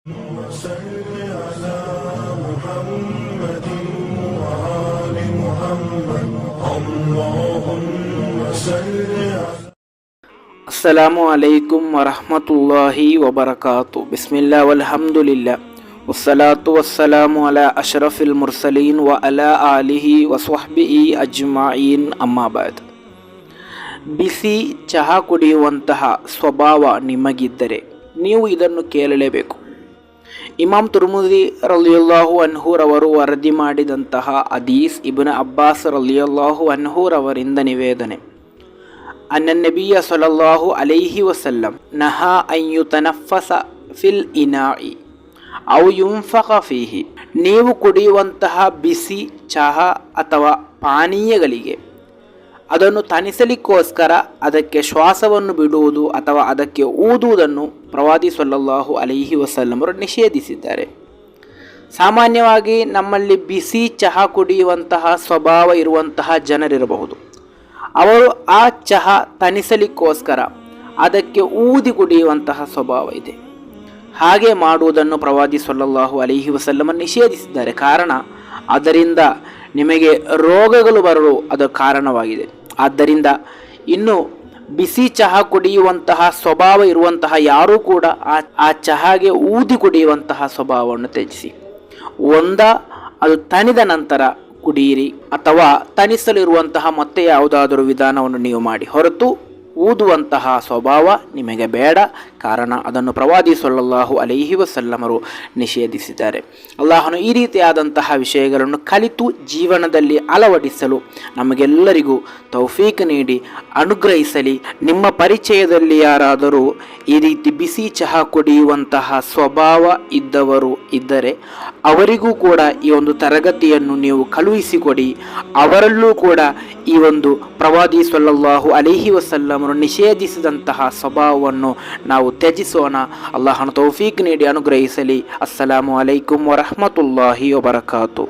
وصل على محمد وآل محمد اللهم صل على ಅಸ್ಸಲಾಮು ಅಲೈಕುಂ ವರಹಮತುಲ್ಲಾಹಿ ವಬರಕಾತು. ಬಿಸ್ಮಿಲ್ಲಾ ವಲ್ಹಮ್ದುಲಿಲ್ಲಾ ವಸ್ಸಲಾತು ವಸ್ಸಲಾಮು ಅಲಾ ಅಶ್ರಫಿಲ್ ಮುರ್ಸಲೀನ್ ವ ಅಲಾ ಆಲಿಹಿ ವಸ್ವಹ್ಬಿಹಿ ಅಜ್ಮಾಯಿನ್. ಅಮ್ಮಾಬಾದ್. ಬಿಸಿ ಚಹಾ ಕುಡಿಯುವಂತಹ ಸ್ವಭಾವ ನಿಮಗಿದ್ದರೆ ನೀವು ಇದನ್ನು ಕೇಳಲೇಬೇಕು. ಇಮಾಮ್ ತುರ್ಮುದಿ ರಲಿಯಲ್ಲಾಹು ಅನ್ಹುರವರು ವರದಿ ಮಾಡಿದಂತಹ ಹದೀಸ್ ಇಬ್ನ್ ಅಬ್ಬಾಸ್ ರಲಿಯಲ್ಲಾಹು ಅನ್ಹುರವರಿಂದ ನಿವೇದನೆ. ಅನ್ನ ನಬಿಯ ಸಲ್ಲಲ್ಲಾಹು ಅಲೈಹಿ ವಸಲ್ಲಂ ನಹಾ ಅನ್ ಯುತನಫಸ ಫಿಲ್ ಇನಾಇ ಔ ಯುಂಫಖ ಫೀಹಿ. ನೀವು ಕುಡಿಯುವಂತಹ ಬಿಸಿ ಚಹಾ ಅಥವಾ ಪಾನೀಯಗಳಿಗೆ ಅದನ್ನು ತಣಿಸಲಿಕ್ಕೋಸ್ಕರ ಅದಕ್ಕೆ ಶ್ವಾಸವನ್ನು ಬಿಡುವುದು ಅಥವಾ ಅದಕ್ಕೆ ಊದುವುದನ್ನು ಪ್ರವಾದಿ ಸಲ್ಲಲ್ಲಾಹು ಅಲೈಹಿ ವಸಲ್ಲಮರು ನಿಷೇಧಿಸಿದ್ದಾರೆ. ಸಾಮಾನ್ಯವಾಗಿ ನಮ್ಮಲ್ಲಿ ಬಿಸಿ ಚಹಾ ಕುಡಿಯುವಂತಹ ಸ್ವಭಾವ ಇರುವಂತಹ ಜನರಿರಬಹುದು. ಅವರು ಆ ಚಹಾ ತಣಿಸಲಿಕ್ಕೋಸ್ಕರ ಅದಕ್ಕೆ ಊದಿ ಕುಡಿಯುವಂತಹ ಸ್ವಭಾವ ಇದೆ. ಹಾಗೆ ಮಾಡುವುದನ್ನು ಪ್ರವಾದಿ ಸಲ್ಲಲ್ಲಾಹು ಅಲೈಹಿ ವಸಲ್ಲಮ ನಿಷೇಧಿಸಿದ್ದಾರೆ. ಕಾರಣ ಅದರಿಂದ ನಿಮಗೆ ರೋಗಗಳು ಬರಲು ಅದು ಕಾರಣವಾಗಿದೆ. ಆದ್ದರಿಂದ ಇನ್ನು ಬಿಸಿ ಚಹಾ ಕುಡಿಯುವಂತಹ ಸ್ವಭಾವ ಇರುವಂತಹ ಯಾರೂ ಕೂಡ ಆ ಚಹಾಗೆ ಊದಿ ಕುಡಿಯುವಂತಹ ಸ್ವಭಾವವನ್ನು ತ್ಯಜಿಸಿ. ಅದು ತಣಿದ ನಂತರ ಕುಡಿಯಿರಿ, ಅಥವಾ ತಣಿಸಲಿರುವಂತಹ ಮತ್ತೆ ಯಾವುದಾದರೂ ವಿಧಾನವನ್ನು ನೀವು ಮಾಡಿ, ಹೊರತು ಊದುವಂತಹ ಸ್ವಭಾವ ನಿಮಗೆ ಬೇಡ. ಕಾರಣ ಅದನ್ನು ಪ್ರವಾದಿ ಸಲ್ಲಲ್ಲಾಹು ಅಲೈಹಿ ವಸಲ್ಲಮರು ನಿಷೇಧಿಸಿದ್ದಾರೆ. ಅಲ್ಲಾಹನು ಈ ರೀತಿಯಾದಂತಹ ವಿಷಯಗಳನ್ನು ಕಲಿತು ಜೀವನದಲ್ಲಿ ಅಳವಡಿಸಲು ನಮಗೆಲ್ಲರಿಗೂ ತೌಫೀಕ್ ನೀಡಿ ಅನುಗ್ರಹಿಸಲಿ. ನಿಮ್ಮ ಪರಿಚಯದಲ್ಲಿ ಯಾರಾದರೂ ಈ ರೀತಿ ಬಿಸಿ ಚಹಾ ಕುಡಿಯುವಂತಹ ಸ್ವಭಾವ ಇದ್ದವರು ಇದ್ದರೆ ಅವರಿಗೂ ಕೂಡ ಈ ಒಂದು ತರಗತಿಯನ್ನು ನೀವು ಕಳುಹಿಸಿಕೊಡಿ. ಅವರಲ್ಲೂ ಕೂಡ ಈ ಒಂದು ಪ್ರವಾದಿ ಸಲ್ಲಲ್ಲಾಹು ಅಲೈಹಿ ವಸಲ್ಲಮರು ನಿಷೇಧಿಸಿದಂತಹ ಸ್ವಭಾವವನ್ನು ನಾವು ತ್ಯಜಿಸೋಣ. ಅಲ್ಲಾಹನ ತೌಫೀಕ್ ನೀಡಿ ಅನುಗ್ರಹಿಸಲಿ. ಅಸ್ಸಲಾಮು ಅಲೈಕುಂ ವರಹಮತುಲ್ಲಾಹಿ ವಬರಕಾತು.